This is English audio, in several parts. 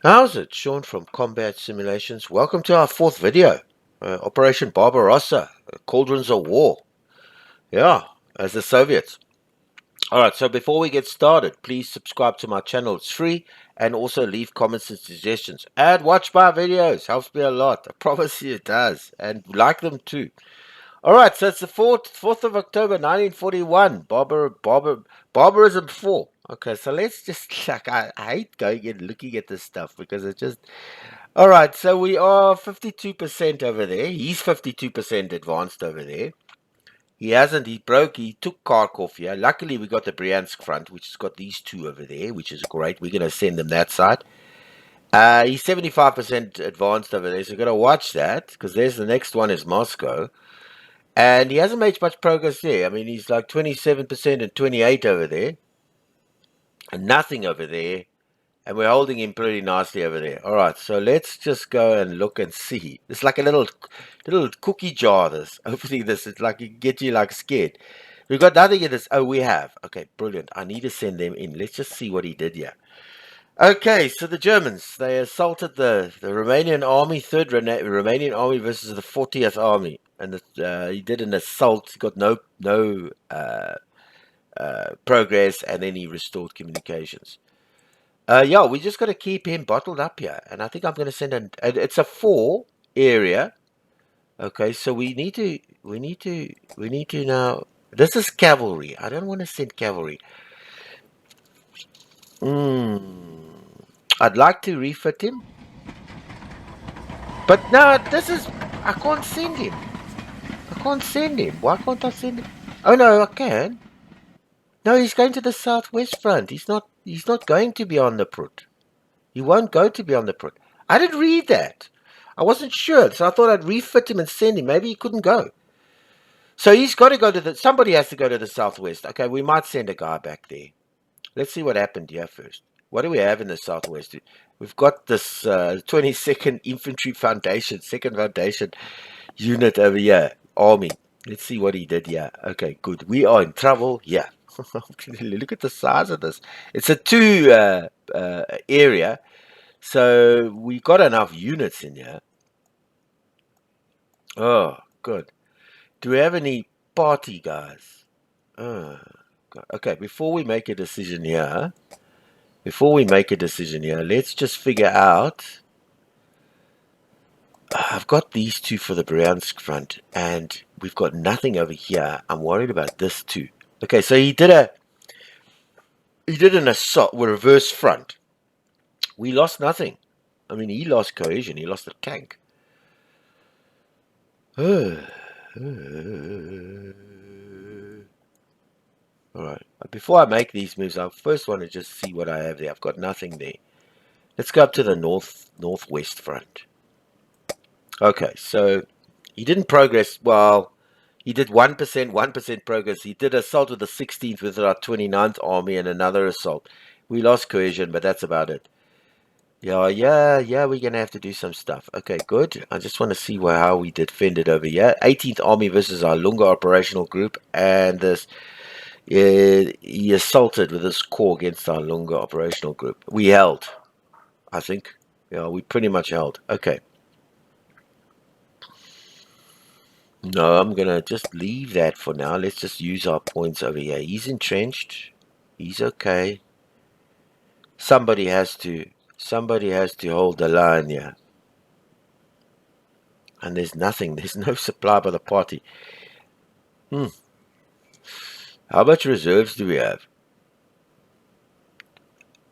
How's it? Sean from Combat Simulations. Welcome to our fourth video. Operation Barbarossa, Cauldrons of War. Yeah, as the Soviets. Alright, so before we get started, please subscribe to my channel. It's free. And also leave comments and suggestions. And watch my videos. Helps me a lot. I promise you it does. And like them too. Alright, so it's the 4th of October 1941. Barbarism 4. Okay, so let's just, like, I hate going and looking at this stuff because it just... Alright, so we are 52% over there. He's 52% advanced over there. He took Kharkov here. Luckily, we got the Bryansk front, which has got these two over there, which is great. We're going to send them that side. He's 75% advanced over there, so you've got to watch that, because there's the next one is Moscow. And he hasn't made much progress there. I mean, he's like 27% and 28 over there. And nothing over there. And we're holding him pretty nicely over there. All right, so let's just go and look and see. It's like a little cookie jar, this. Hopefully this is like, it get you like scared. We've got nothing in this. Oh, we have. Okay, brilliant. I need to send them in. Let's just see what he did here. Okay, so the Germans, they assaulted the Romanian army, 3rd Romanian army versus the 40th army. And he did an assault. He got no progress, and then he restored communications. Yeah, we just got to keep him bottled up here. And I think I'm going to send it's a 4 area. Okay, so we need to now, this is cavalry. I don't want to send cavalry. I'd like to refit him. But no, I can't send him. Why can't I send him? Oh no, I can. No, he's going to the southwest front. He's not going to be on the Prut. He won't go to be on the Prut. I didn't read that. I wasn't sure, so I thought I'd refit him and send him. Maybe he couldn't go. So he's got to go to somebody has to go to the southwest. Okay, we might send a guy back there. Let's see what happened here first. What do we have in the southwest? We've got this 22nd Infantry Foundation, 2nd Foundation unit over here, army. Let's see what he did here. Okay, good. We are in trouble. Yeah. Look at the size of this. It's a 2 area, so we got enough units in here. Oh, good. Do we have any party guys? Oh, God. Okay, before we make a decision here, let's just figure out. I've got these 2 for the Bryansk front, and we've got nothing over here. I'm worried about this too. Okay, so he did an assault with reverse front. We lost nothing. I mean, he lost cohesion. He lost a tank. Alright, before I make these moves, I first want to just see what I have there. I've got nothing there. Let's go up to the northwest front. Okay, so he didn't progress. Well, he did 1% progress. He did assault with the 16th with our 29th army and another assault. We lost cohesion, but that's about it. Yeah, we're going to have to do some stuff. Okay, good. I just want to see how we defended over here. 18th Army versus our Lunga operational group. And this, he assaulted with his corps against our Lunga operational group. We held, I think. Yeah, we pretty much held. Okay. No, I'm going to just leave that for now. Let's just use our points over here. He's entrenched. He's okay. Somebody has to hold the line here. And there's nothing. There's no supply by the party. How much reserves do we have?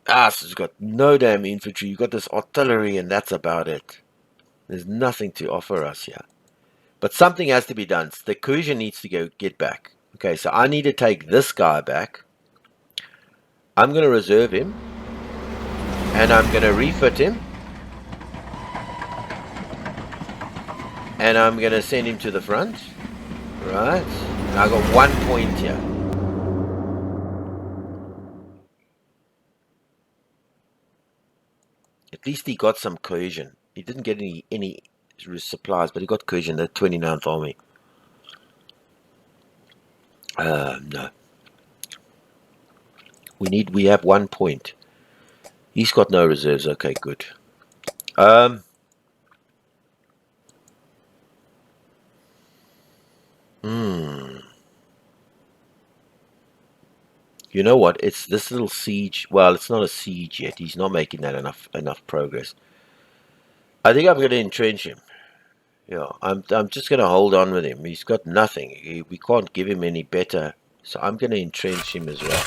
So it's got no damn infantry. You've got this artillery, and that's about it. There's nothing to offer us here. But something has to be done. The cohesion needs to get back. Okay, so I need to take this guy back. I'm going to reserve him. And I'm going to refit him. And I'm going to send him to the front. Right. I got 1 point here. At least he got some cohesion. He didn't get any supplies, but he got cohesion, the 29th Army. No. We have 1 point. He's got no reserves. Okay, good. Um, hmm. You know what? It's this little siege. Well, it's not a siege yet. He's not making that enough progress. I think I'm going to entrench him. Yeah, I'm just going to hold on with him. He's got nothing. We can't give him any better. So I'm going to entrench him as well.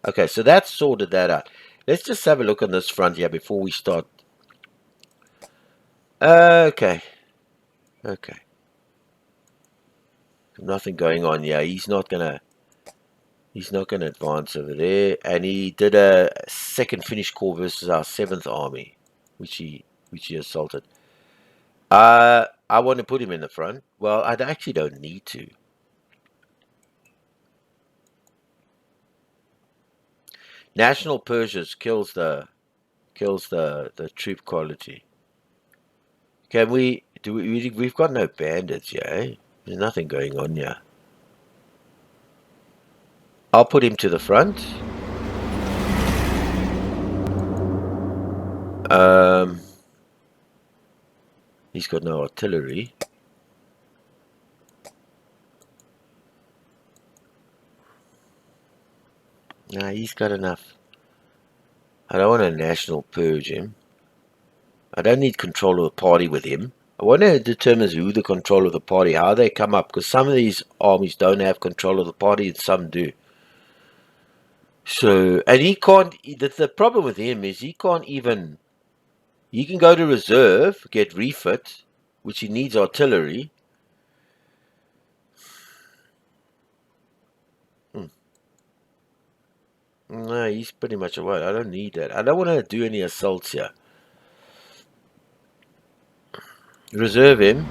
Okay, so that's sorted that out. Let's just have a look on this front here before we start. Okay, okay. Nothing going on here. He's not gonna advance over there. And he did a second Finnish corps versus our 7th army, which he assaulted. I want to put him in the front. Well, I actually don't need to. National Persians kills the troop quality. Can we do we've got no bandits, yeah? There's nothing going on here. I'll put him to the front. Um he's got no artillery. Nah, he's got enough. I don't want to national purge him. I don't need control of the party with him. I want to determine who the control of the party, how they come up, because some of these armies don't have control of the party and some do. So, and he can't, the problem with him is he can't even, he can go to reserve, get refit, which he needs artillery. No, he's pretty much away. I don't need that. I don't want to do any assaults here. Reserve him.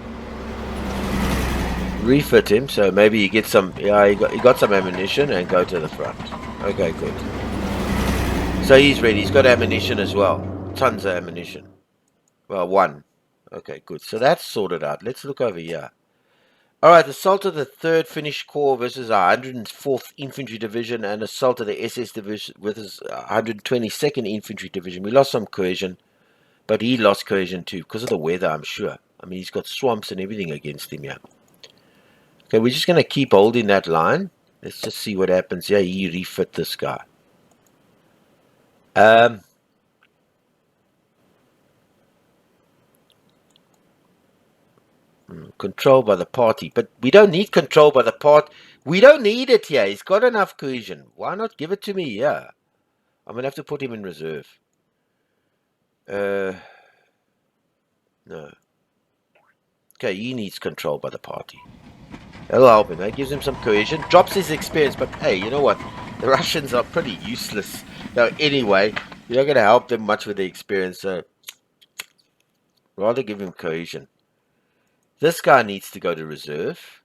Refit him, so maybe he gets some, yeah, he got some ammunition and go to the front. Okay, good. So he's ready. He's got ammunition as well. Tons of ammunition. Well, one. Okay, good. So that's sorted out. Let's look over here. Alright, assault of the 3rd Finnish Corps versus our 104th Infantry Division and assault of the SS Division versus 122nd Infantry Division. We lost some cohesion, but he lost cohesion too because of the weather, I'm sure. I mean, he's got swamps and everything against him here. Okay, we're just going to keep holding that line. Let's just see what happens. Yeah, he refit this guy. Control by the party. But we don't need control by the part. We don't need it here. He's got enough cohesion. Why not give it to me? Yeah. I'm going to have to put him in reserve. No. Okay, he needs control by the party. That'll help him. That gives him some cohesion. Drops his experience. But hey, you know what? The Russians are pretty useless. Now, anyway, you're not going to help them much with the experience. So rather give him cohesion. This guy needs to go to reserve.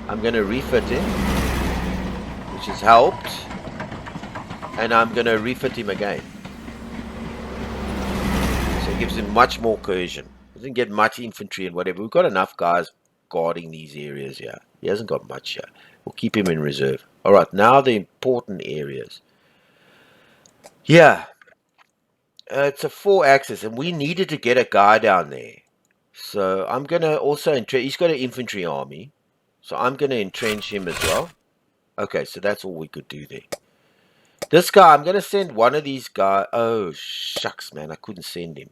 I'm going to refit him, which has helped. And I'm going to refit him again. So it gives him much more cohesion. Doesn't get much infantry and whatever. We've got enough guys guarding these areas here. He hasn't got much here. We'll keep him in reserve. Alright, now the important areas. Yeah. It's a 4-axis, and we needed to get a guy down there. So I'm going to also entrench. He's got an infantry army. So I'm going to entrench him as well. Okay, so that's all we could do there. This guy, I'm going to send one of these guys. Oh, shucks, man. I couldn't send him.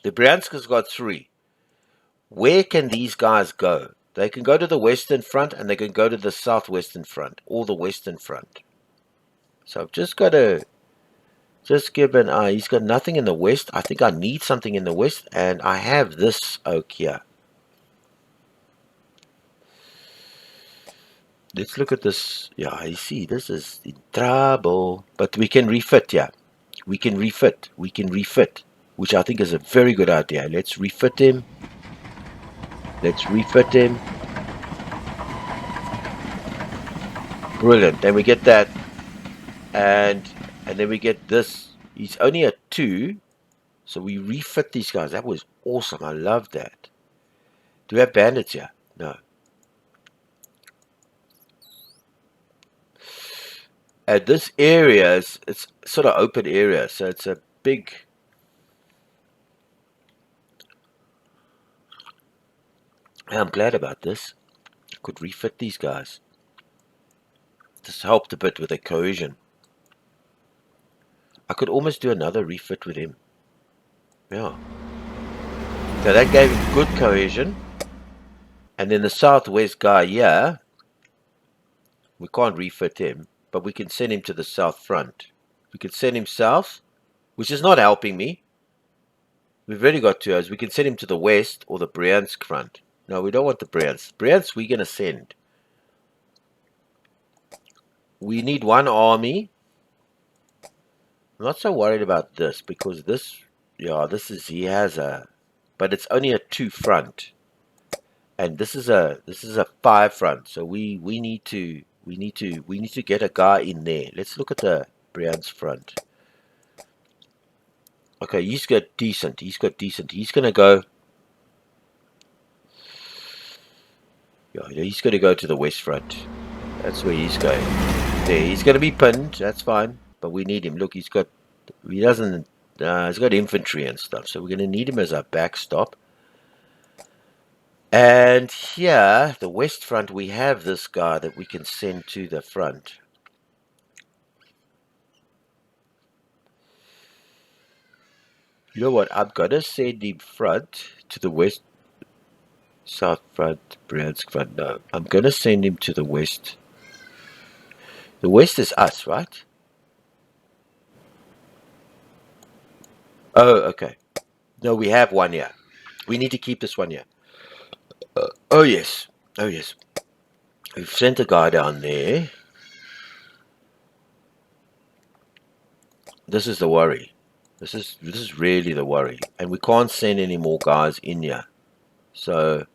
The Bryanska's got 3. Where can these guys go? They can go to the Western Front and they can go to the Southwestern Front or the Western Front. So I've just got to just give an eye. He's got nothing in the West. I think I need something in the West, and I have this oak here. Let's look at this. Yeah, you see, this is in trouble. But we can refit, yeah. We can refit. We can refit, which I think is a very good idea. Let's refit him. Let's refit him. Brilliant. Then we get that. And then we get this. He's only a 2. So we refit these guys. That was awesome. I love that. Do we have bandits here? No. This area it's sort of open area, so it's a big I'm glad about this. I could refit these guys. This helped a bit with the cohesion. I could almost do another refit with him. Yeah. So that gave him good cohesion. And then the southwest guy here, we can't refit him, but we can send him to the south front. We can send him south, which is not helping me. We've already got two O's. We can send him to the west or the Bryansk front. No, we don't want the Bryansk. Bryansk we're going to send. We need one army. I'm not so worried about this because this, yeah, this is, he has a, but it's only a 2 front. And this is a 5 front. So we need to get a guy in there. Let's look at the Bryansk front. Okay, he's got decent. He's going to go. Yeah, he's going to go to the west front. That's where he's going. There, he's going to be pinned. That's fine. But we need him. Look, he's got infantry and stuff. So we're going to need him as our backstop. And here, the west front, we have this guy that we can send to the front. You know what? I'm going to send him front to the west. South front, Bryansk front. No, I'm going to send him to the west. The west is us, right? Oh, okay. No, we have one here. We need to keep this one here. Oh, yes. Oh, yes. We've sent a guy down there. This is the worry. This is really the worry. And we can't send any more guys in here. So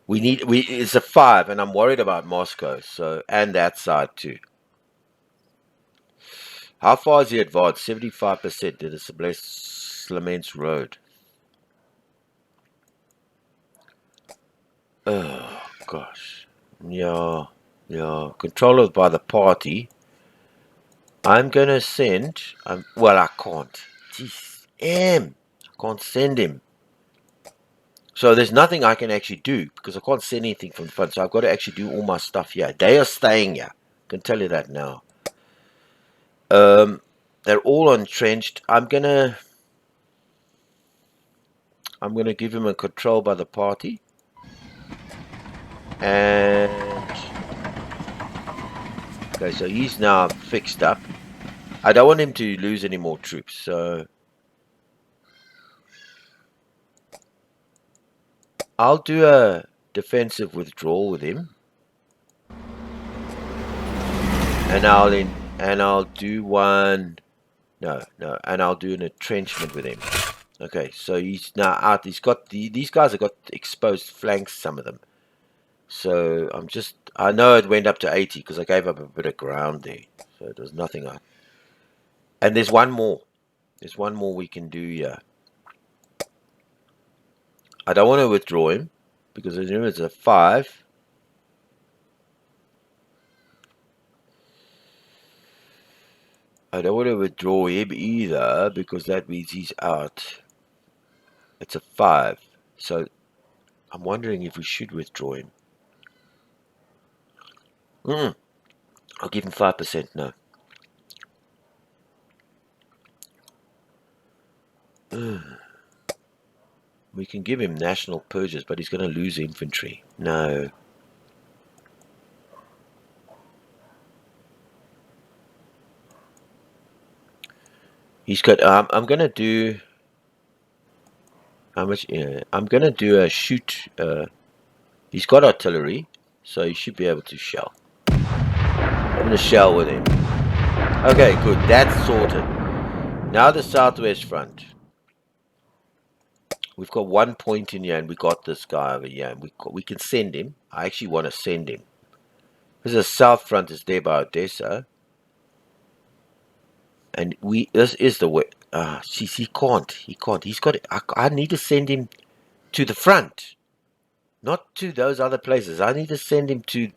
it's a 5, and I'm worried about Moscow. So, and that side too. How far is he advanced? 75% to the Slamens Road. Oh, gosh. Yeah. Controlled by the party. I'm going to send... well, I can't. Jeez. I can't send him. So there's nothing I can actually do because I can't send anything from the front. So I've got to actually do all my stuff here. They are staying here. I can tell you that now. They're all entrenched. I'm gonna give him a control by the party. And okay, so he's now fixed up. I don't want him to lose any more troops, so I'll do a defensive withdrawal with him. And I'll do one. No, and I'll do an entrenchment with him. Okay, so he's now out. He's got these guys have got exposed flanks, some of them. So I know it went up to 80 because I gave up a bit of ground there. So there's nothing and there's one more. There's one more we can do here. I don't want to withdraw him because it's a 5. I don't want to withdraw him either because that means he's out. It's a 5. So I'm wondering if we should withdraw him. I'll give him 5% now. We can give him national purges, but he's going to lose infantry. No. He's got. I'm going to do. How much? I'm going to do a shoot. He's got artillery, so he should be able to shell. I'm going to shell with him. Okay, good. That's sorted. Now the southwest front. We've got 1 point in here, and we got this guy over here, and we can send him. I actually want to send him. Because the south front is there by Odessa. And this is the way. He can't. He's got. I need to send him to the front, not to those other places. I need to send him to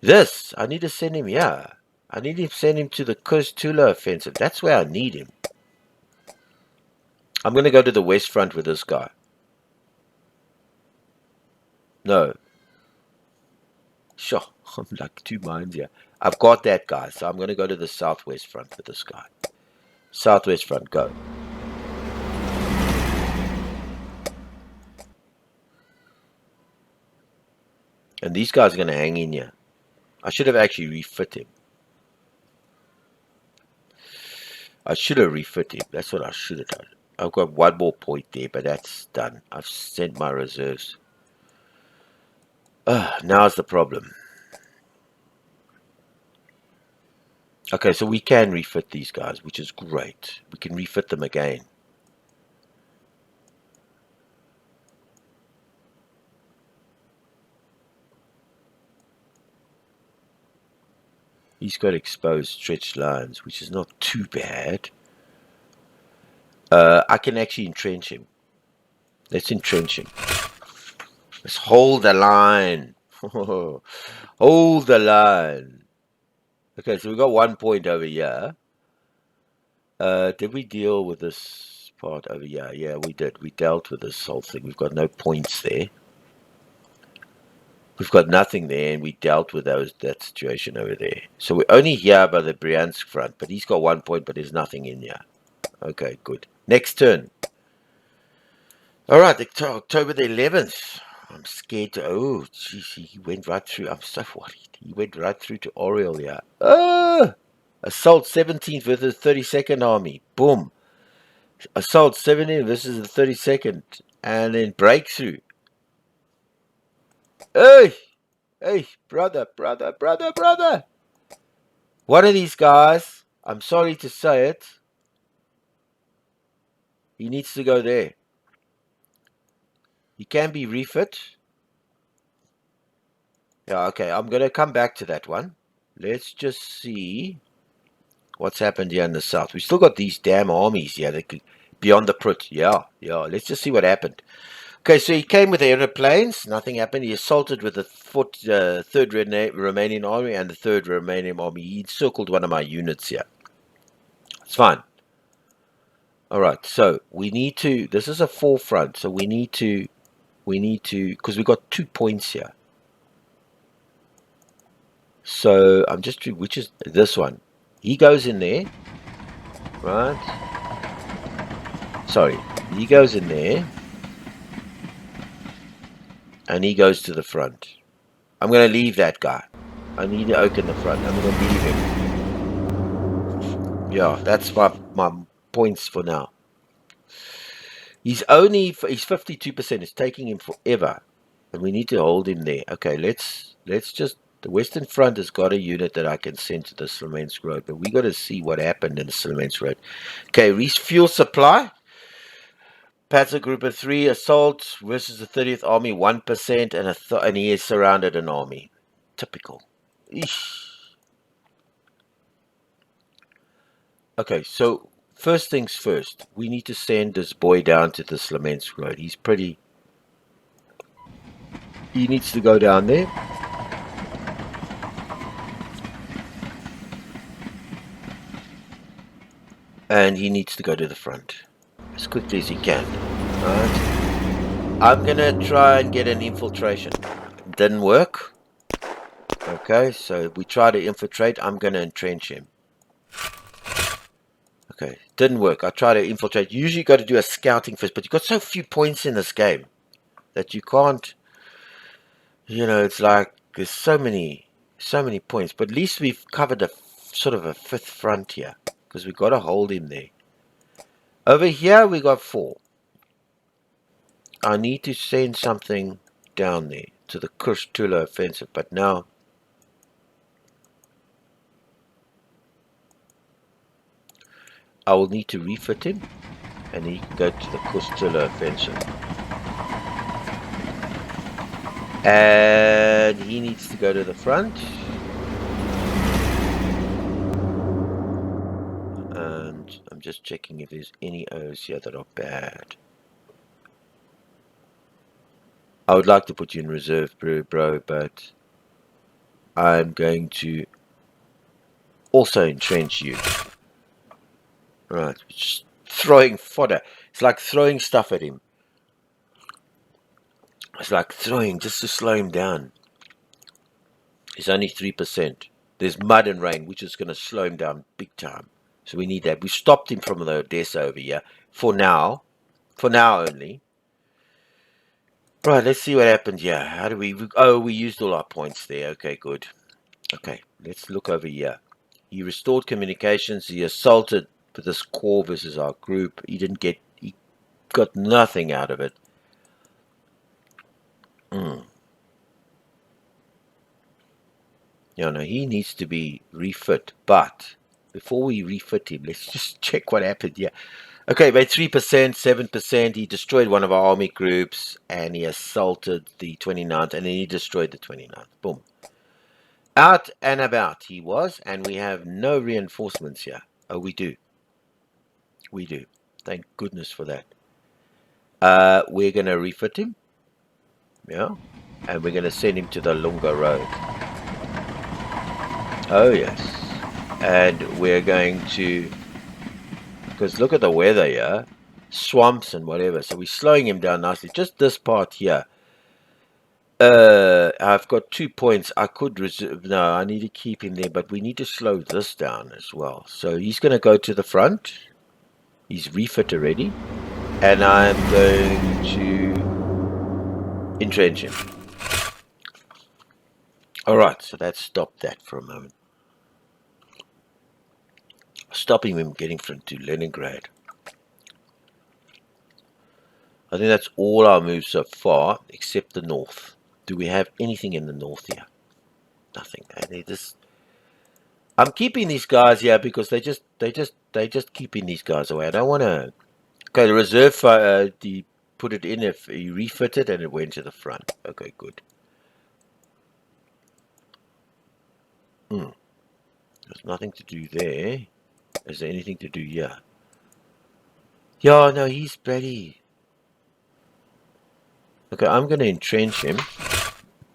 this. I need to send him here. I need to send him to the Kursk-Tula offensive. That's where I need him. I'm going to go to the west front with this guy. No. Sure. I'm like 2 minds here. I've got that guy, so I'm going to go to the southwest front with this guy. Southwest front, go. And these guys are going to hang in here. I should have actually refit him. I should have refit him. That's what I should have done. I've got 1 more point there, but that's done. I've sent my reserves. Now's the problem. Okay, so we can refit these guys, which is great. We can refit them again. He's got exposed stretched lines, which is not too bad. I can actually entrench him. Let's entrench him. Let's hold the line. Hold the line. Okay, so we got 1 point over here. Did we deal with this part over here? Yeah, we did. We dealt with this whole thing. We've got no points there. We've got nothing there, and we dealt with that situation over there. So we're only here by the Bryansk front, but he's got 1 point, but there's nothing in here. Okay, good. Next turn. All right, October the 11th. I'm scared to... Oh, jeez, he went right through. I'm so worried. He went right through to Oriel here. Assault 17th versus 32nd Army. Boom. Assault 17 versus the 32nd. And then breakthrough. Hey! Hey, brother. One of these guys, I'm sorry to say it, he needs to go there. He can be refit. Yeah, okay, I'm going to come back to that one. Let's just see what's happened here in the south. We still got these damn armies here that could, beyond the Prut. Yeah, let's just see what happened. Okay, so he came with aeroplanes. Nothing happened. He assaulted with the 3rd Romanian Army and the 3rd Romanian Army. He encircled one of my units here. It's fine. All right, so we need to... This is a 4 front, so we need to... Because we got 2 points here. So I'm just... Which is this one? He goes in there. Right. Sorry. He goes in there. And he goes to the front. I'm going to leave that guy. I need to open the front. I'm going to leave him. Yeah, that's my points for now. He's 52%. It's taking him forever. And we need to hold him there. Okay, let's just... The Western Front has got a unit that I can send to the Slovensk Road. But we got to see what happened in the Slovensk Road. Okay, refuel supply. Panzer Group of 3 assault versus the 30th Army, 1%, and he has surrounded an army. Typical. Eesh. Okay, so first things first, we need to send this boy down to the Slovensk Road. He's pretty... He needs to go down there. And he needs to go to the front as quickly as he can. Alright. I'm going to try and get an infiltration. Didn't work. Okay, so we try to infiltrate. I'm going to entrench him. Okay, didn't work. I try to infiltrate. Usually you got to do a scouting first, but you've got so few points in this game that you can't, you know, it's like there's so many points. But at least we've covered a sort of a 5th front here, because we've got to hold him there. Over here we got 4. I need to send something down there to the Kursk-Tula offensive, but now I will need to refit him, and he can go to the Kursk-Tula offensive. And he needs to go to the front. And I'm just checking if there's any O's here that are bad. I would like to put you in reserve, bro, but I'm going to also entrench you. Right, just throwing fodder. It's like throwing stuff at him. It's like throwing just to slow him down. It's only 3%. There's mud and rain, which is going to slow him down big time. So we need that. We stopped him from the Odessa over here for now. For now only. Right, let's see what happened here. How do we... Oh, we used all our points there. Okay, good. Okay, let's look over here. He restored communications. He assaulted with this core versus our group. He didn't get... He got nothing out of it. Yeah, no, he needs to be refit. But before we refit him, let's just check what happened here. Okay, made 3%, 7%. He destroyed one of our army groups, and he assaulted the 29th, and then he destroyed the 29th. Boom. Out and about he was, and we have no reinforcements here. Oh, we do. We do. Thank goodness for that. We're going to refit him. Yeah. And we're going to send him to the Lunga Road. Oh, yes. And we're going to... Because look at the weather here. Swamps and whatever. So we're slowing him down nicely. Just this part here. I've got 2 points. I could reserve... No, I need to keep him there. But we need to slow this down as well. So he's going to go to the front. He's refit already. And I'm going to entrench him. Alright, so that stopped that for a moment. Stopping him getting to Leningrad. I think that's all our moves so far, except the north. Do we have anything in the north here? Nothing. I'm keeping these guys here because they just keeping these guys away. I don't want to. Okay, the reserve put it in if you refit it and it went to the front. Okay, good. There's nothing to do there. Is there anything to do here? Yeah, no, he's ready. Okay, I'm going to entrench him.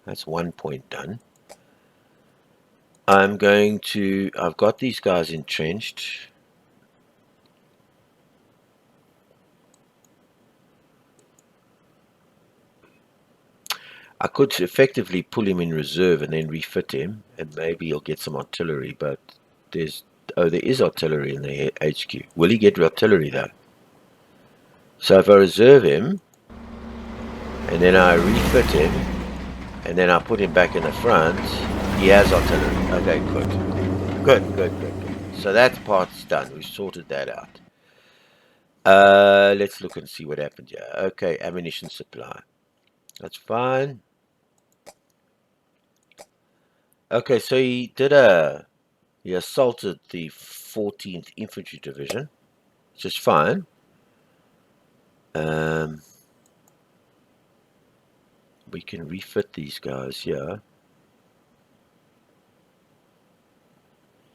That's 1 point done. I've got these guys entrenched. I could effectively pull him in reserve and then refit him, and maybe he'll get some artillery, but there is artillery in the HQ. Will he get artillery though? So if I reserve him, and then I refit him, and then I put him back in the front, he has artillery. Okay, good. So that part's done. We've sorted that out. Let's look and see what happened here. Okay, ammunition supply. That's fine. Okay, so he assaulted the 14th Infantry Division, which is fine. We can refit these guys here.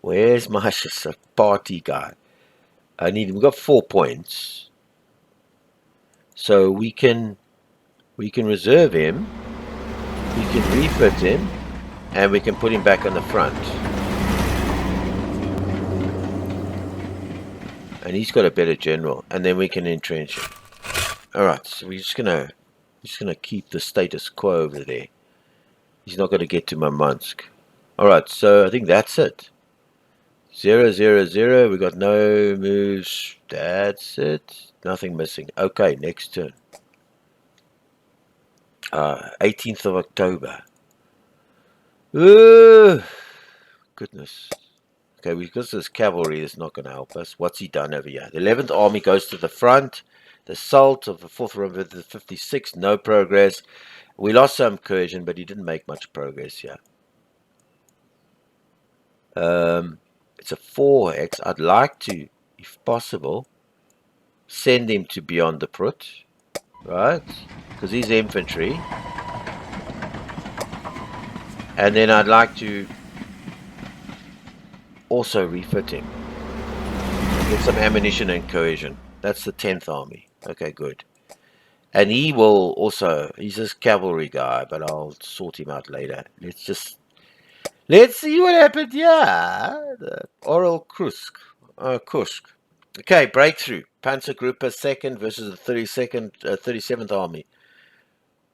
Where's my party guy? We've got 4 points. So we can reserve him, we can refit him, and we can put him back on the front. And he's got a better general, and then we can entrench him. Alright, so we're just gonna keep the status quo over there. He's not gonna get to Murmansk. Alright, so I think that's it. 0, 0, 0. We got no moves. That's it. Nothing missing. Okay, next turn. 18th of October. Ooh, goodness. Okay, because this cavalry is not going to help us. What's he done over here? The 11th Army goes to the front. The assault of the 4th River, the 56th, no progress. We lost some cohesion, but he didn't make much progress here. It's a 4x. I'd like to, if possible, send him to beyond the Prut, right? Because he's infantry. And then I'd like to also refit him. Get some ammunition and cohesion. That's the 10th Army. Okay, good. And he will also, he's this cavalry guy, but I'll sort him out later. Let's see what happened here. The Oral Kursk. Okay, breakthrough. Panzergruppe 2nd versus the 37th Army.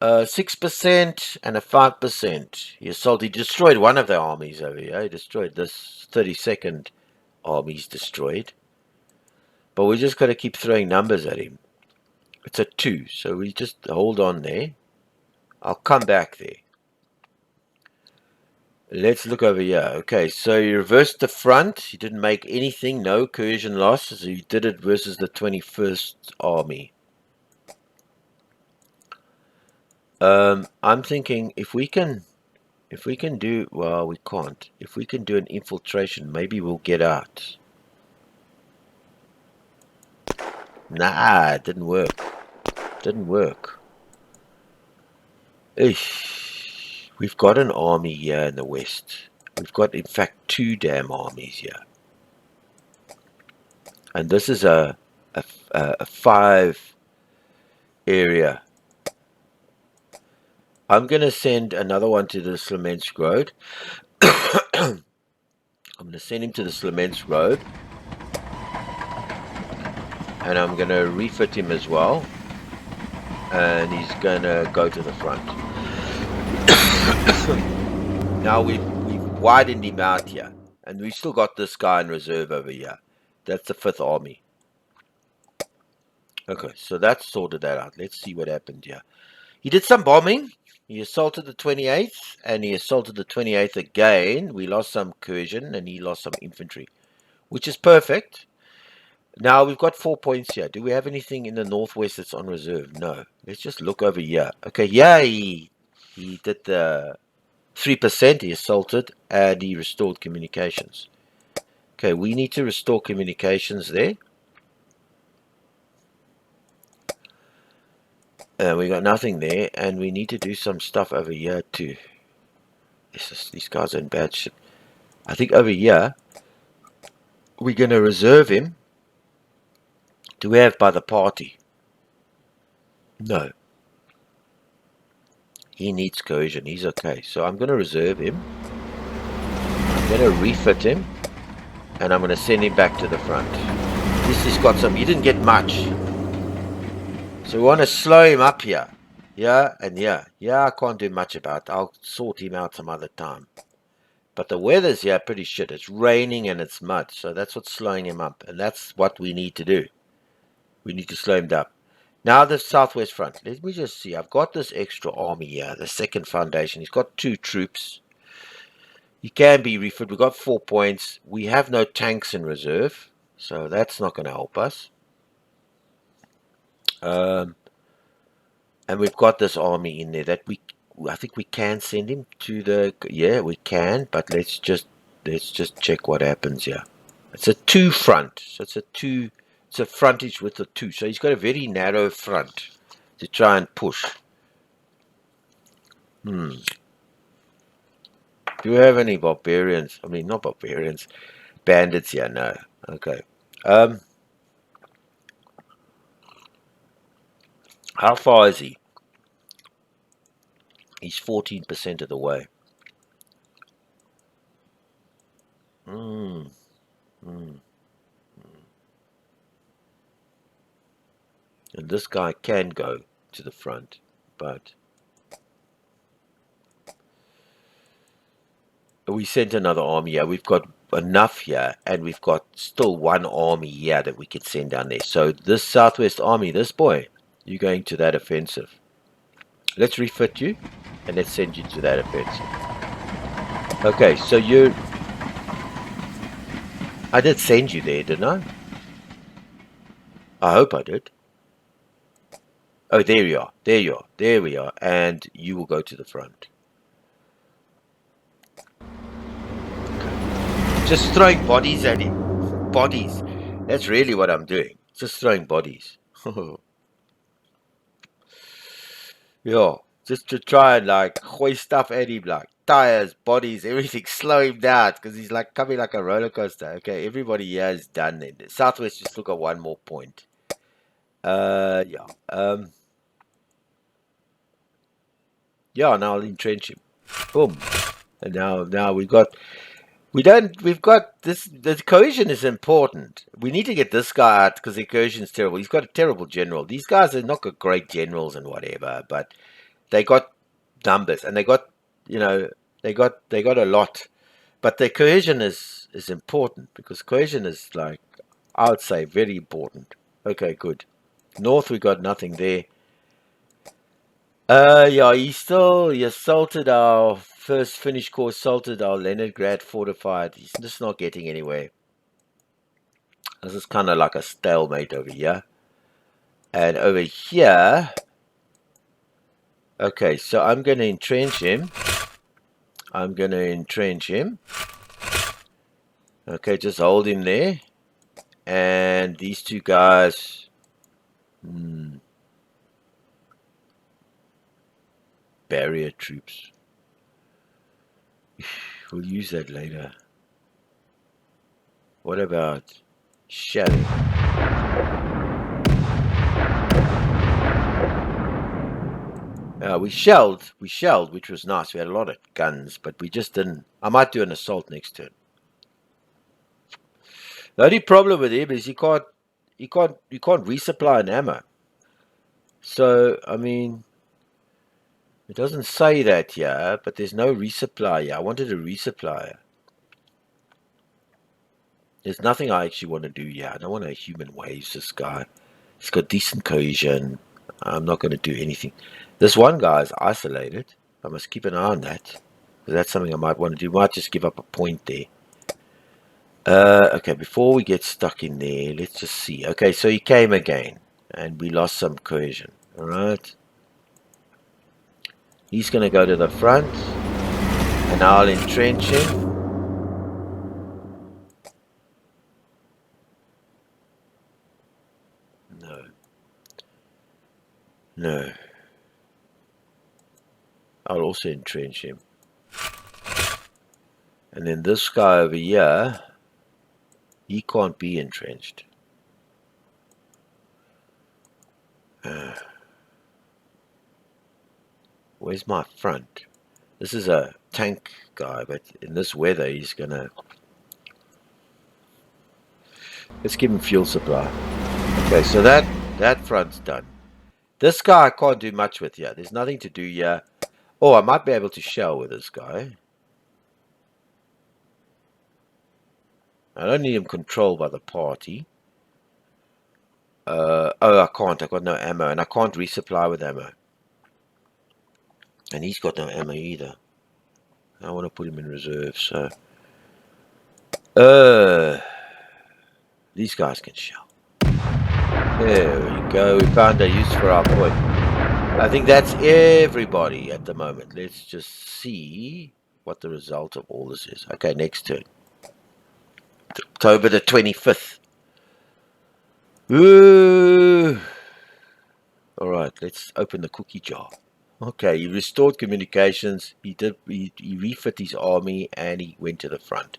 6% and a 5%. He destroyed one of the armies over here. He destroyed this 32nd army's destroyed. But we just got to keep throwing numbers at him. It's a 2, so we just hold on there. I'll come back there. Let's look over here. Okay, so he reversed the front. He didn't make anything, no coercion losses. He did it versus the 21st Army. I'm thinking if we can do, well, we can't. If we can do an infiltration, maybe we'll get out. Nah, it didn't work. Didn't work. Eesh. We've got an army here in the west. We've got, in fact, 2 damn armies here. And this is a 5 area. I'm going to send another one to the Slemensk Road. I'm going to send him to the Slemensk Road. And I'm going to refit him as well. And he's going to go to the front. Now we've widened him out here. And we've still got this guy in reserve over here. That's the 5th Army. Okay, so that's sorted that out. Let's see what happened here. He did some bombing. He assaulted the 28th, and he assaulted the 28th again. We lost some coercion, and he lost some infantry, which is perfect. Now, we've got 4 points here. Do we have anything in the northwest that's on reserve? No. Let's just look over here. Okay, yeah, he did the 3%. He assaulted, and he restored communications. Okay, we need to restore communications there. And we got nothing there, and we need to do some stuff over here too. These guys are in bad shit. I think over here, we're going to reserve him. Do we have by the party? No. He needs coercion. He's okay. So I'm going to reserve him. I'm going to refit him. And I'm going to send him back to the front. This has got some... He didn't get much. So we want to slow him up here. Yeah, and yeah. Yeah, I can't do much about it. I'll sort him out some other time. But the weather's here pretty shit. It's raining and it's mud. So that's what's slowing him up. And that's what we need to do. We need to slow him down. Now the southwest front. Let me just see. I've got this extra army here. The 2nd Foundation. He's got 2 troops. He can be refit. We've got 4 points. We have no tanks in reserve. So that's not going to help us. And we've got this army in there that I think we can send him to the... Yeah, we can. But let's just check what happens here. It's a 2 front. So it's a 2... It's a frontage with a 2. So he's got a very narrow front to try and push. Do we have any barbarians? I mean, not barbarians. Bandits here, no. Okay. How far is he? He's 14% of the way. And this guy can go to the front, but we sent another army here. We've got enough here, and we've got still 1 army here that we could send down there. So this southwest army, this boy, you're going to that offensive. Let's refit you, and let's send you to that offensive. Okay, so I did send you there, didn't I? I hope I did. Oh, there you are. There you are. There we are. And you will go to the front. Okay. Just throwing bodies at him. Bodies. That's really what I'm doing. Just throwing bodies. Yeah. Just to try and like hoist stuff at him, like tires, bodies, everything. Slow him down because he's like coming like a roller coaster. Okay, everybody here is done then. Southwest just look at 1 more point. Yeah. Yeah, now I'll entrench him. Boom. And now we've got this. The cohesion is important. We need to get this guy out because the cohesion is terrible. He's got a terrible general. These guys are not got great generals and whatever, but they got numbers, and they got, they got a lot. But their cohesion is important, because cohesion is, like, I would say, very important. Okay, good. North, we got nothing there. Yeah, he assaulted our first Finnish corps, assaulted our Leningrad fortified. He's just not getting anywhere. This is kind of like a stalemate over here. And over here, okay, so I'm going to entrench him. Okay, just hold him there. And these two guys, barrier troops. We'll use that later. What about shelling? We shelled, which was nice. We had a lot of guns, but we just didn't. I might do an assault next turn. The only problem with him is you can't resupply an ammo. So, I mean, it doesn't say that here, but there's no resupply here. I wanted a resupply. There's nothing I actually want to do here. I don't want to human waves this guy. He's got decent cohesion. I'm not going to do anything. This one guy is isolated. I must keep an eye on that. That's something I might want to do. Might just give up a point there. Okay, before we get stuck in there, let's just see. Okay, so he came again, and we lost some cohesion. All right. He's going to go to the front, and I'll entrench him. No. No. I'll also entrench him. And then this guy over here, he can't be entrenched. Where's my front? This is a tank guy, but in this weather, he's gonna... Let's give him fuel supply. Okay, so that front's done. This guy I can't do much with here. There's nothing to do here. Oh, I might be able to shell with this guy. I don't need him controlled by the party. Oh, I can't. I've got no ammo, and I can't resupply with ammo. And he's got no ammo either. I want to put him in reserve, so... These guys can shell. There we go. We found a use for our point. I think that's everybody at the moment. Let's just see what the result of all this is. Okay, next turn. October the 25th. Ooh. All right, let's open the cookie jar. Okay, he restored communications. He refit his army, and he went to the front.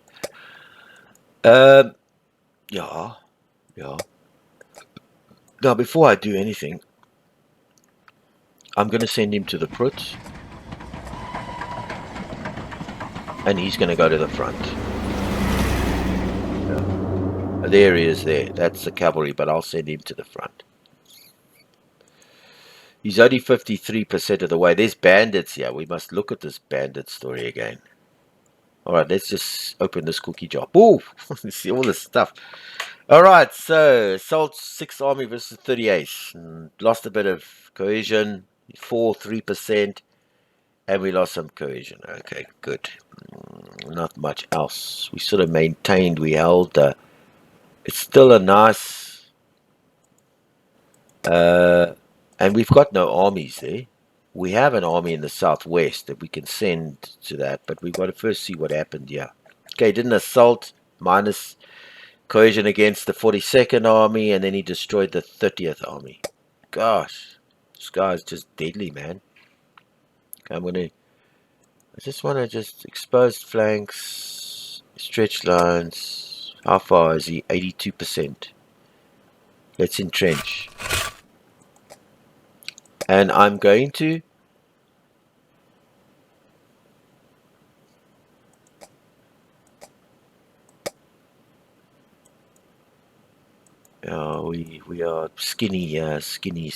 Yeah. Now, before I do anything, I'm going to send him to the Prut, and he's going to go to the front. Yeah. There he is there. That's the cavalry, but I'll send him to the front. He's only 53% of the way. There's bandits here. We must look at this bandit story again. All right, let's just open this cookie jar. Ooh, see all this stuff. All right, so assault 6 army versus 38. Lost a bit of cohesion, 3%, and we lost some cohesion. Okay, good. Not much else. We sort of maintained. We held. It's still a nice. And we've got no armies there. We have an army in the southwest that we can send to that, but we've got to first see what happened here. Okay, did an assault, minus cohesion against the 42nd Army, and then he destroyed the 30th Army. Gosh, this guy's just deadly, man. Okay, I just want to just exposed flanks, stretch lines. How far is he? 82%. Let's entrench. And I'm going to... we are skinny, yeah, skinny.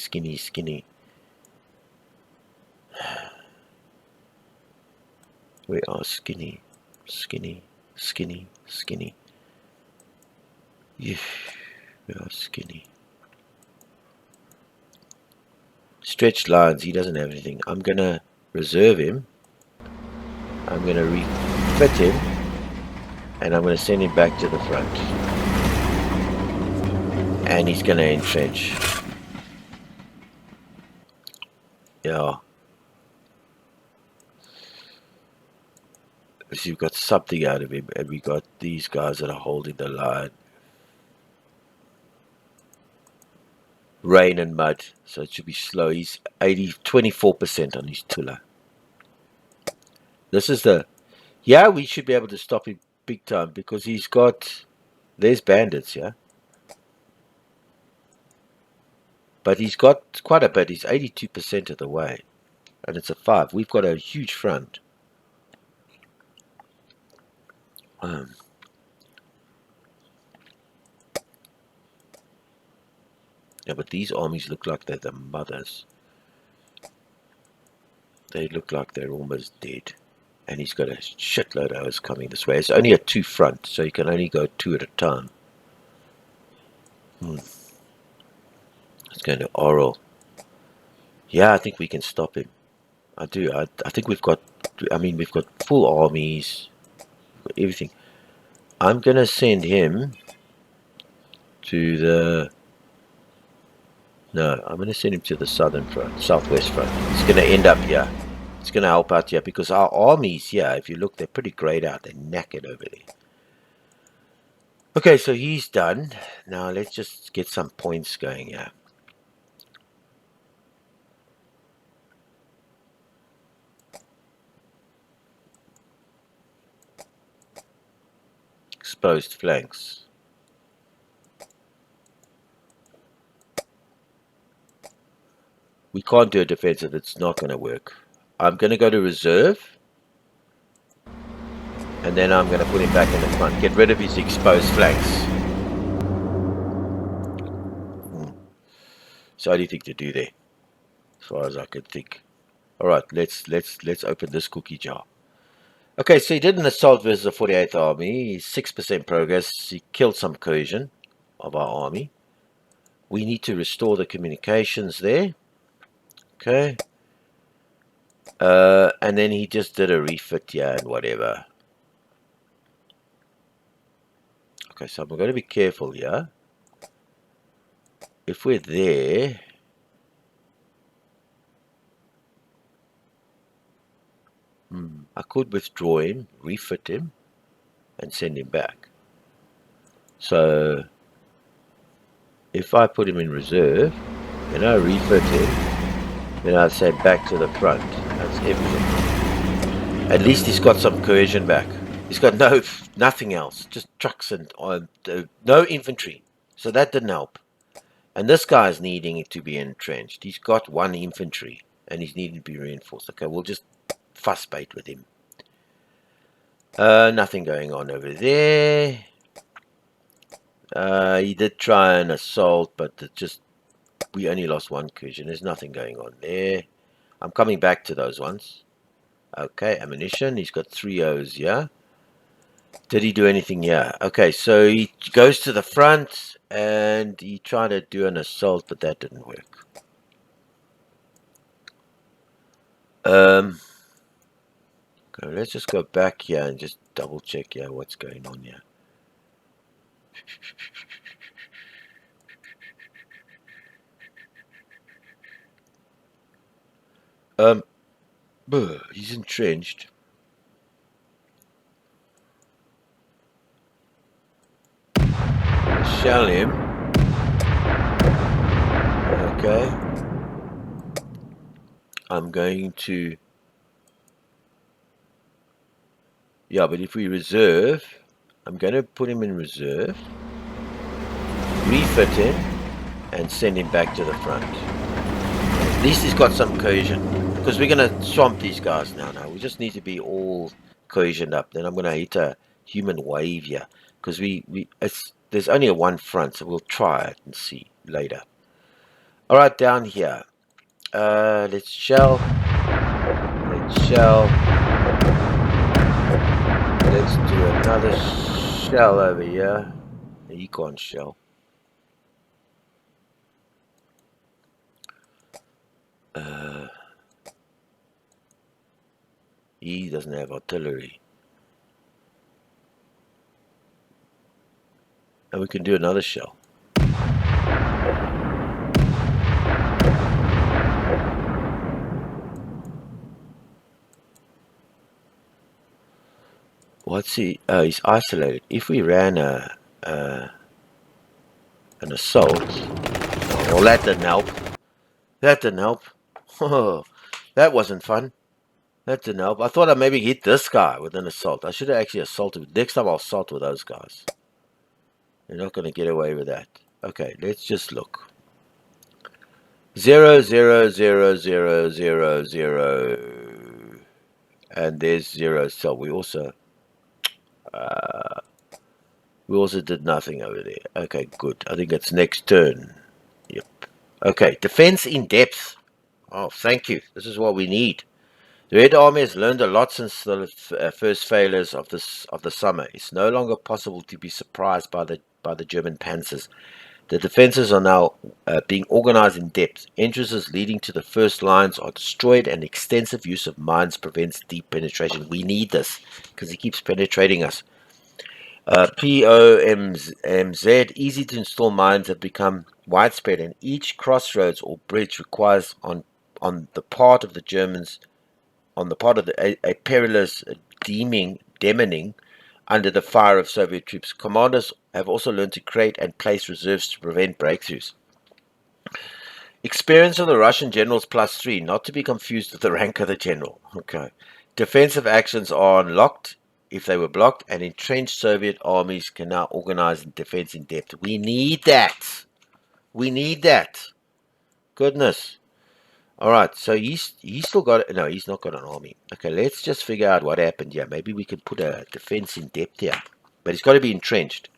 We are skinny, skinny, skinny, skinny. Yeah, we are skinny. Stretched lines, he doesn't have anything. I'm going to reserve him. I'm going to refit him. And I'm going to send him back to the front. And he's going to entrench. Yeah. So you've got something out of him. And we got these guys that are holding the line. Rain and mud. So it should be slow. He's 24% on his Tula. This is the... Yeah, we should be able to stop him big time. Because he's got... There's bandits, yeah. But he's got quite a bit. He's 82% of the way. And it's a 5. We've got a huge front. Yeah, but these armies look like they're the mothers. They look like they're almost dead. And he's got a shitload of ours coming this way. It's only a 2 front, so you can only go 2 at a time. Let's go into Oral. Yeah, I think we can stop him. I do. I think we've got... I mean, we've got full armies. Everything. I'm going to send him to the... No, I'm going to send him to the southern front, southwest front. It's going to end up here. It's going to help out here because our armies here, if you look, they're pretty grayed out. They're knackered over there. Okay, so he's done. Now let's just get some points going here. Exposed flanks. We can't do a defensive. It's not going to work. I'm going to go to reserve. And then I'm going to put him back in the front. Get rid of his exposed flanks. It's the only thing to do there. As far as I could think. Alright, let's open this cookie jar. Okay, so he did an assault versus the 48th Army. 6% progress. He killed some cohesion of our army. We need to restore the communications there. Okay. And then he just did a refit here and whatever. Okay, so I'm going to be careful here. If we're there... I could withdraw him, refit him, and send him back. So, if I put him in reserve, then I refit him, then I say back to the front. That's everything. At least he's got some cohesion back. He's got nothing else, just trucks and no infantry. So that didn't help. And this guy's needing it to be entrenched. He's got 1 infantry, and he's needing to be reinforced. Okay, we'll just fuss bait with him. Nothing going on over there. He did try an assault, but it just we only lost 1 cohesion. There's nothing going on there. I'm coming back to those ones. Okay, ammunition. He's got 3 O's here. Did he do anything here? Okay, so he goes to the front and he tried to do an assault, but that didn't work. Okay, let's just go back here and just double check here what's going on here. He's entrenched. Shell him. Okay. I'm going to... Yeah, but if we reserve, I'm going to put him in reserve, refit him, and send him back to the front. At least he's got some cohesion, because we're going to swamp these guys now. We just need to be all cohesioned up. Then I'm going to hit a human wave here, because there's only a 1 front, so we'll try it and see later. All right, down here. Let's shell. Let's shell. another shell over here. A econ shell. He doesn't have artillery. And we can do another shell. What's he? Oh, he's isolated. If we ran an assault, well, that didn't help. That didn't help. Oh, that wasn't fun. That didn't help. I thought I'd maybe hit this guy with an assault. I should have actually assaulted. Next time I'll assault with those guys. You're not going to get away with that. Okay, let's just look. 0, 0, 0, 0, 0, 0. And there's 0. So we also did nothing over there. Okay, good. I think it's next turn. Yep. Okay, defense in depth. Oh, thank you. This is what we need. The Red Army has learned a lot since the first failures of the summer. It's no longer possible to be surprised by the German panzers. The defenses are now being organized in depth. Entrances leading to the first lines are destroyed, and extensive use of mines prevents deep penetration. We need this because he keeps penetrating us. POMZ, easy to install mines have become widespread, and each crossroads or bridge requires on the part of the Germans, a perilous demining under the fire of Soviet troops. Commanders have also learned to create and place reserves to prevent breakthroughs. Experience of the Russian generals +3, not to be confused with the rank of the general. Okay. Defensive actions are unlocked if they were blocked, and entrenched Soviet armies can now organize in defense in depth. We need that. We need that. Goodness. All right, so he's still got... No, he's not got an army. Okay, let's just figure out what happened here. Maybe we can put a defense in depth here. But he's got to be entrenched.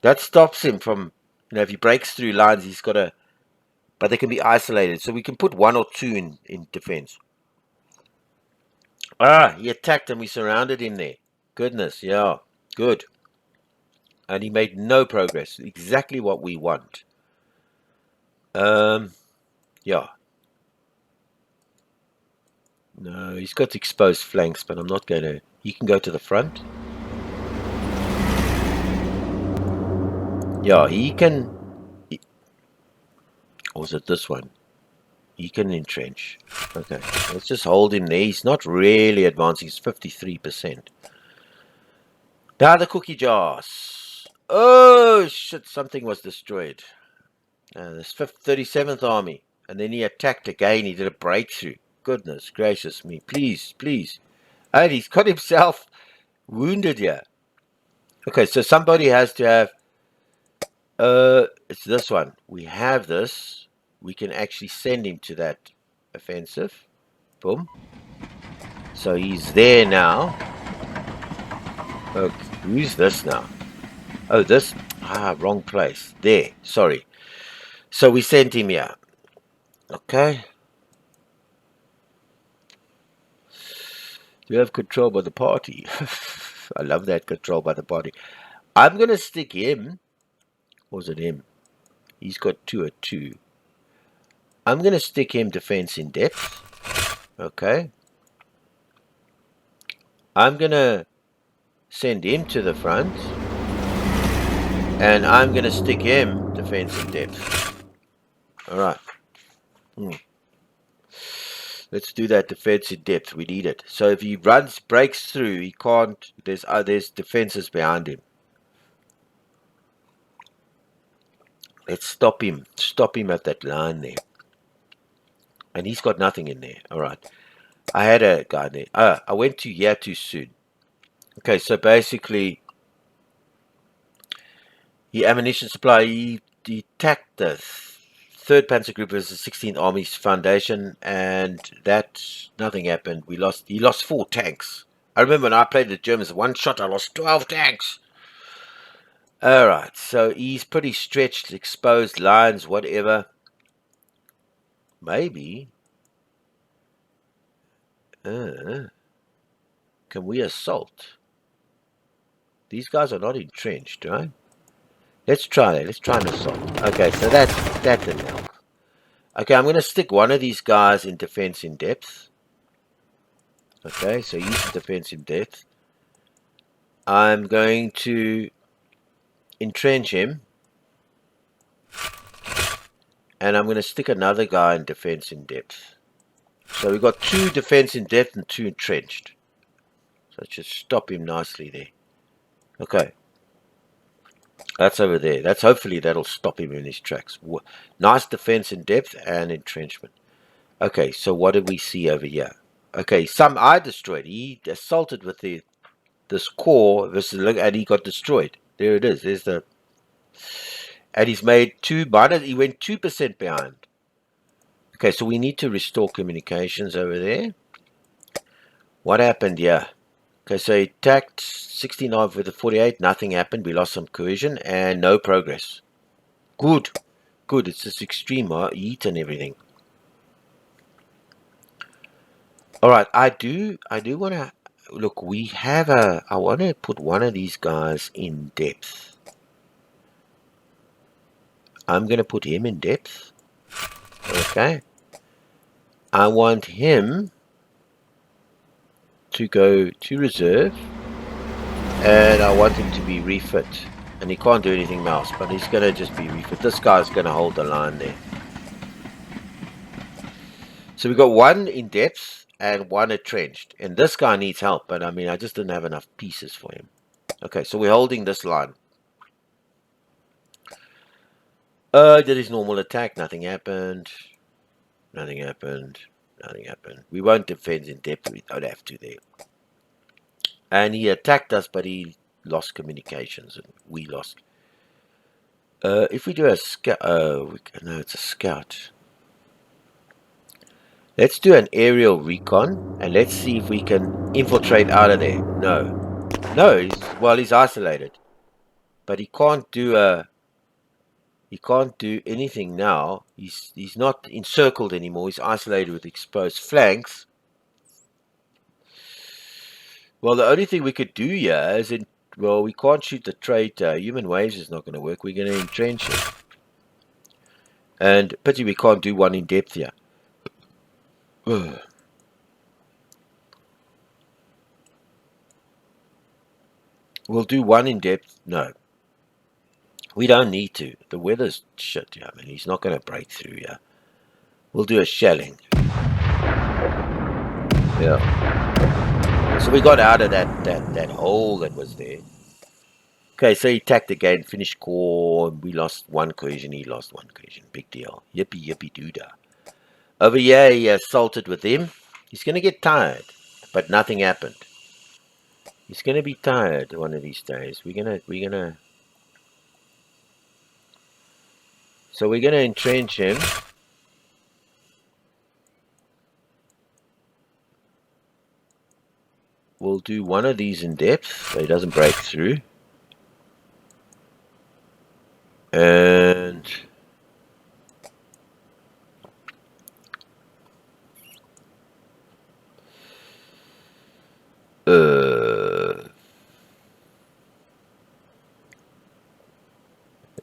That stops him from... if he breaks through lines, he's got to... But they can be isolated. So we can put 1 or 2 in defense. Ah, he attacked and we surrounded him there. Goodness, yeah. Good. And he made no progress. Exactly what we want. Yeah. No, he's got exposed flanks, but I'm not going to... He can go to the front. Yeah, he can... Or was it this one? He can entrench. Okay, let's just hold him there. He's not really advancing. He's 53%. Now the cookie jars. Oh, shit. Something was destroyed. This 37th Army. And then he attacked again. He did a breakthrough. Goodness gracious me. Please, please. And he's got himself wounded here. Okay, so somebody has to have... it's this one. We have this. We can actually send him to that offensive. Boom. So he's there now. Okay, who's this now? Oh, this... wrong place. There. Sorry. So we sent him here. Okay. You have control by the party. I love that, control by the party. I'm going to stick him. Or was it him? He's got 2 or 2. I'm going to stick him defense in depth. Okay. I'm going to send him to the front. And I'm going to stick him defense in depth. Alright. Let's do that defense in depth. We need it. So if he breaks through, he can't... There's defenses behind him. Let's stop him. Stop him at that line there. And he's got nothing in there. Alright. I had a guy there. I went to here too soon. Okay, so basically... The ammunition supply, he attacked the 3rd Panzer Group as the 16th Army's foundation, and that nothing happened. He lost 4 tanks. I remember when I played the Germans, one shot I lost 12 tanks. Alright, so he's pretty stretched, exposed lines, whatever. Maybe. Can we assault? These guys are not entrenched, right? Let's try that. Let's try an assault. Okay, so that didn't help. Okay, I'm going to stick one of these guys in defense in depth. Okay, so he's in defense in depth. I'm going to entrench him. And I'm going to stick another guy in defense in depth. So we've got 2 defense in depth and 2 entrenched. So it should stop him nicely there. Okay. That's over there. Hopefully that'll stop him in his tracks. Nice defense in depth and entrenchment. Okay, so what did we see over here? Okay, some I destroyed. He assaulted with this core, and he got destroyed. There it is. There's the... And he's made 2 minus. He went 2% behind. Okay, so we need to restore communications over there. What happened here? Okay, so he attacked 69 with the 48. Nothing happened. We lost some cohesion and no progress. Good. Good. It's this extreme heat and everything. Alright, I do want to... Look, we have a... I want to put one of these guys in depth. I'm going to put him in depth. Okay. I want him to go to reserve. And I want him to be refit. And he can't do anything else, but he's going to just be refit. This guy's going to hold the line there. So we've got 1 in depth and 1 entrenched. And this guy needs help, but I mean, I just didn't have enough pieces for him. Okay, so we're holding this line. Did his normal attack. Nothing happened. Nothing happened. Nothing happened. We won't defend in depth. We don't have to there. And he attacked us, but he lost communications, and we lost. If we do a scout, no, it's a scout. Let's do an aerial recon, and let's see if we can infiltrate out of there. No, he's isolated, but he can't do anything now. He's not encircled anymore. He's isolated with exposed flanks. Well, the only thing we could do here is we can't shoot the traitor. Human waves is not going to work. We're going to entrench him. And pity we can't do 1 in depth here. We'll do 1 in depth. No. We don't need to. The weather's shit. I mean, he's not going to break through here. We'll do a shelling. Yeah. So we got out of that hole that was there. Okay, so he attacked again, finished core. We lost 1 cohesion, he lost 1 cohesion. Big deal. Yippee, yippee, doodah. Over here, he assaulted with him. He's going to get tired, but nothing happened. He's going to be tired one of these days. We're gonna. So we're going to entrench him. We'll do 1 of these in depth so he doesn't break through. And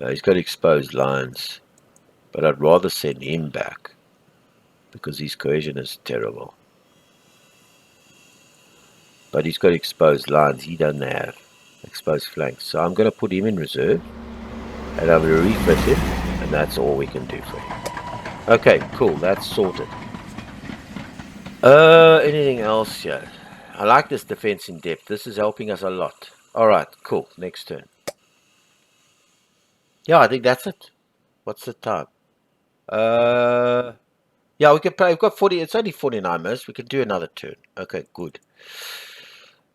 he's got exposed lines, but I'd rather send him back because his cohesion is terrible. But he's got exposed lines. He doesn't have exposed flanks. So I'm going to put him in reserve. And I'm going to refit him. And that's all we can do for him. Okay, cool. That's sorted. Anything else here? I like this defense in depth. This is helping us a lot. Alright, cool. Next turn. Yeah, I think that's it. What's the time? Yeah, we can play. We've got 40. It's only 49 minutes. We can do another turn. Okay, good.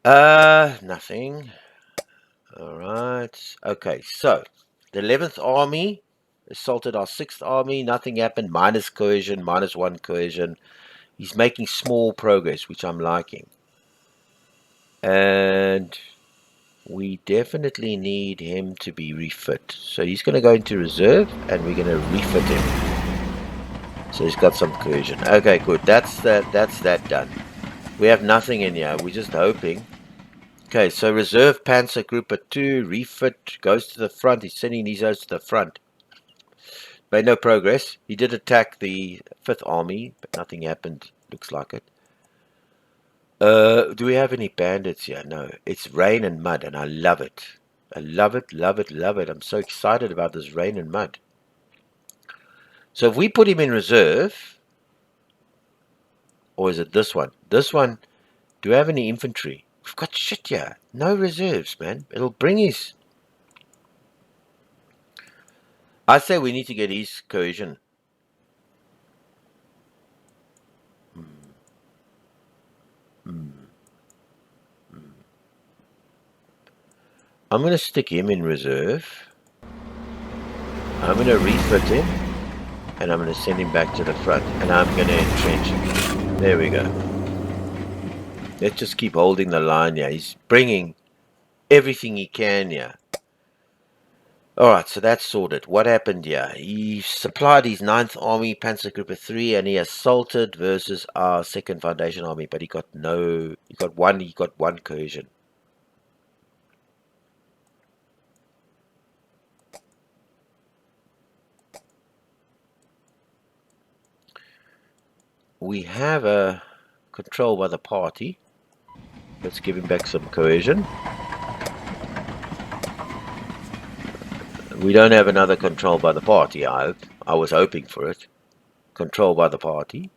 Nothing. Alright. Okay, so the 11th army assaulted our 6th army. Nothing happened. Minus cohesion, minus 1 cohesion. He's making small progress, which I'm liking. And we definitely need him to be refit. So he's going to go into reserve, and we're going to refit him. So he's got some cohesion. Okay, good. That's that done. We have nothing in here. We're just hoping. Okay, so reserve Panzer Group 2, refit, goes to the front. He's sending these guys to the front. Made no progress. He did attack the 5th Army, but nothing happened. Looks like it. Do we have any bandits here? No. It's rain and mud, and I love it. I love it, love it, love it. I'm so excited about this rain and mud. So if we put him in reserve, or is it this one? This one, do we have any infantry? We've got shit here. No reserves, man. It'll bring his... I say we need to get his cohesion. I'm going to stick him in reserve. I'm going to refit him. And I'm going to send him back to the front. And I'm going to entrench him. There we go. Let's just keep holding the line here. He's bringing everything he can here. Alright, so that's sorted. What happened here? He supplied his 9th Army, Panzer Group 3, and he assaulted versus our 2nd Foundation Army, but he got one cohesion. We have a control by the party. Let's give him back some cohesion. We don't have another control by the party, I hope. I was hoping for it. Control by the party.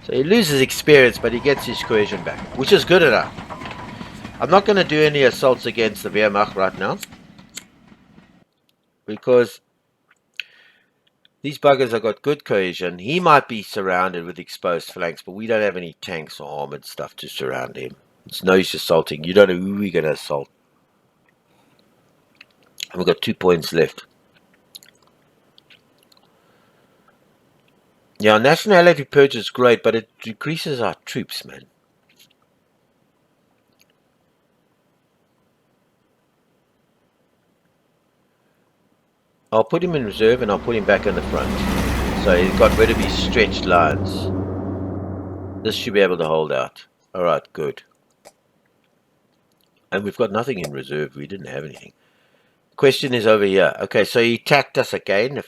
So he loses experience, but he gets his cohesion back, which is good enough. I'm not going to do any assaults against the Wehrmacht right now, because these buggers have got good cohesion. He might be surrounded with exposed flanks, but we don't have any tanks or armored stuff to surround him. It's no use assaulting. You don't know who we're going to assault. And we've got 2 points left. Yeah, nationality purge is great, but it decreases our troops, man. I'll put him in reserve and I'll put him back in the front. So he got rid of his stretched lines. This should be able to hold out. Alright, good. And we've got nothing in reserve. We didn't have anything. Question is over here. Okay, so he attacked us again. The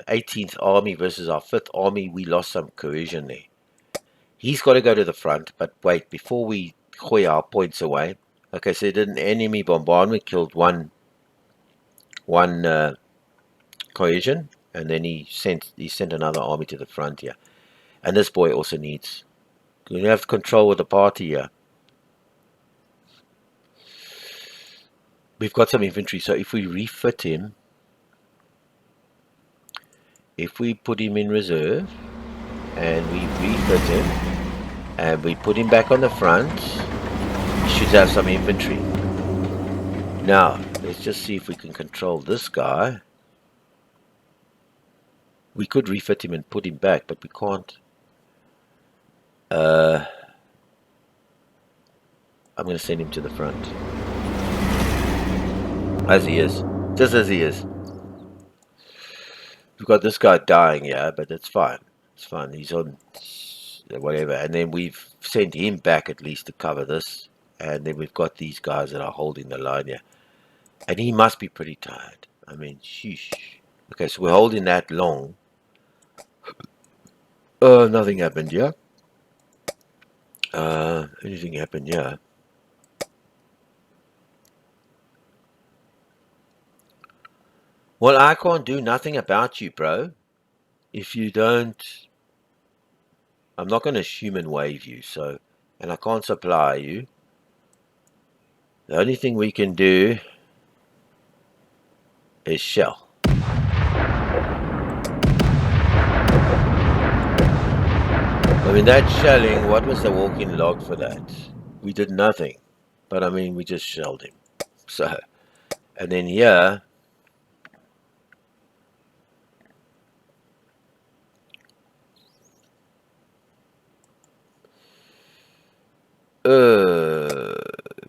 18th Army versus our 5th Army. We lost some cohesion there. He's got to go to the front. But wait, before we gooi our points away. Okay, so he did an enemy bombardment. Killed one cohesion. And then he sent another army to the front here. And this boy also needs... You have control of the party here. We've got some infantry, so if we refit him, if we put him in reserve, and we refit him, and we put him back on the front, he should have some infantry. Now, let's just see if we can control this guy. We could refit him and put him back, but we can't. I'm going to send him to the front. As he is. Just as he is. We've got this guy dying here, but it's fine. It's fine. He's on whatever. And then we've sent him back at least to cover this. And then we've got these guys that are holding the line here. And he must be pretty tired. I mean, sheesh. Okay, so we're holding that long. Nothing happened here. Anything happened here? Well, I can't do nothing about you, bro. If you don't... I'm not going to human wave you, so... And I can't supply you. The only thing we can do... is shell. I mean, that shelling, what was the walking log for that? We did nothing. But, I mean, we just shelled him. So... And then here...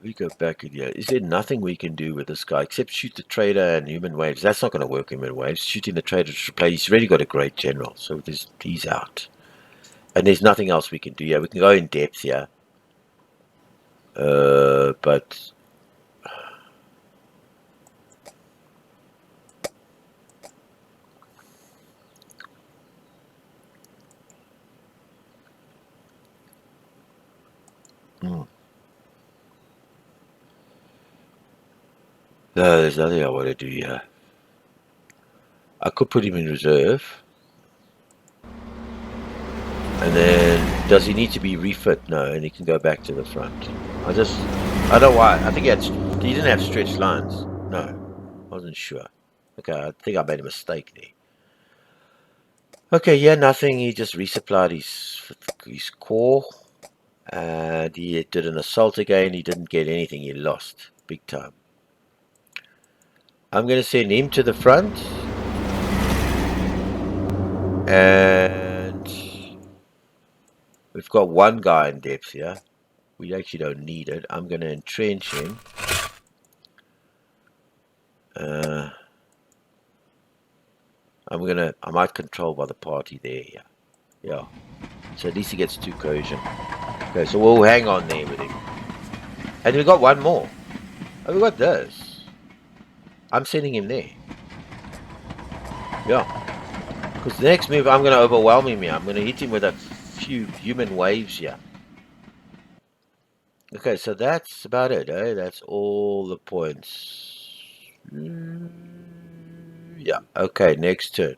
we go back in here. Is there nothing we can do with this guy except shoot the trader and human waves? That's not going to work, human waves. Shooting the trader to play. He's already got a great general, so he's out. And there's nothing else we can do here. We can go in depth here. But no, there's nothing I want to do here. I could put him in reserve. And then, does he need to be refit? No, and he can go back to the front. I don't know why. I think he didn't have stretched lines. No, wasn't sure. Okay, I think I made a mistake there. Okay, yeah, nothing. He just resupplied his core. And he did an assault again. He didn't get anything. He lost big time. I'm going to send him to the front. And we've got one guy in depth here. We actually don't need it. I'm going to entrench him. I might control by the party there. Yeah. So at least he gets 2 cohesion. Okay, so we'll hang on there with him. And we got one more. Oh, we got this. I'm sending him there. Yeah. Because the next move, I'm going to overwhelm him here. I'm going to hit him with a few human waves here. Okay, so that's about it, eh? That's all the points. Yeah, okay, next turn.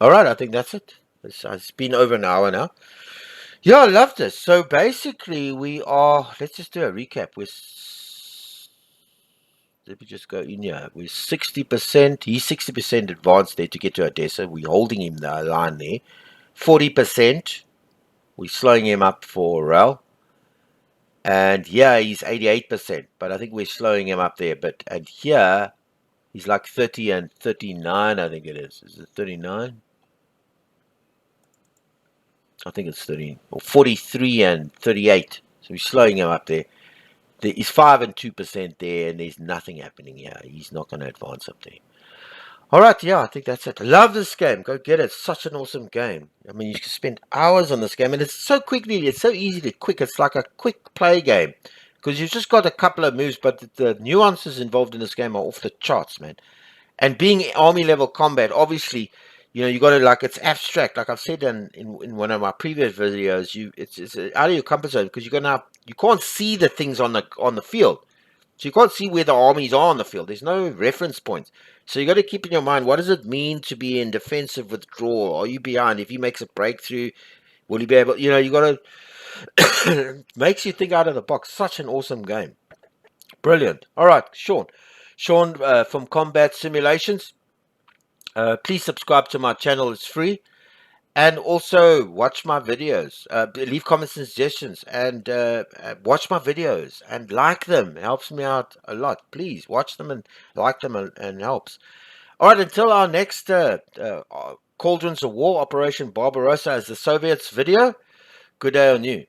Alright, I think that's it. It's been over an hour now. Yeah, I love this. So basically, let's just do a recap. Let me just go in here. We're 60%. He's 60% advanced there to get to Odessa. We're holding him the line there. 40%. We're slowing him up for Rel. And here he's 88%. But I think we're slowing him up there. And here he's like 30 and 39, I think it is. Is it 39? I think it's 30 or 43 and 38. So we're slowing him up there. He's 5 and 2% there, and there's nothing happening here. He's not going to advance up there. All right, yeah, I think that's it. I love this game. Go get it. It's such an awesome game. I mean, you can spend hours on this game, and it's so quickly. It's so easy to quick. It's like a quick play game because you've just got a couple of moves, but the nuances involved in this game are off the charts, man. And being army level combat, obviously, you got to, like, it's abstract. Like I've said in one of my previous videos, it's out of your comfort zone because you can't see the things on the field. So you can't see where the armies are on the field. There's no reference points. So you got to keep in your mind, what does it mean to be in defensive withdrawal? Are you behind? If he makes a breakthrough, will he be able? You got to makes you think out of the box. Such an awesome game. Brilliant. All right, Sean from Combat Simulations. Please subscribe to my channel. It's free. And also watch my videos. Leave comments and suggestions. And watch my videos. And like them. It helps me out a lot. Please watch them and like them and helps. All right, until our next Cauldrons of War Operation Barbarossa as the Soviets video. Good day on you.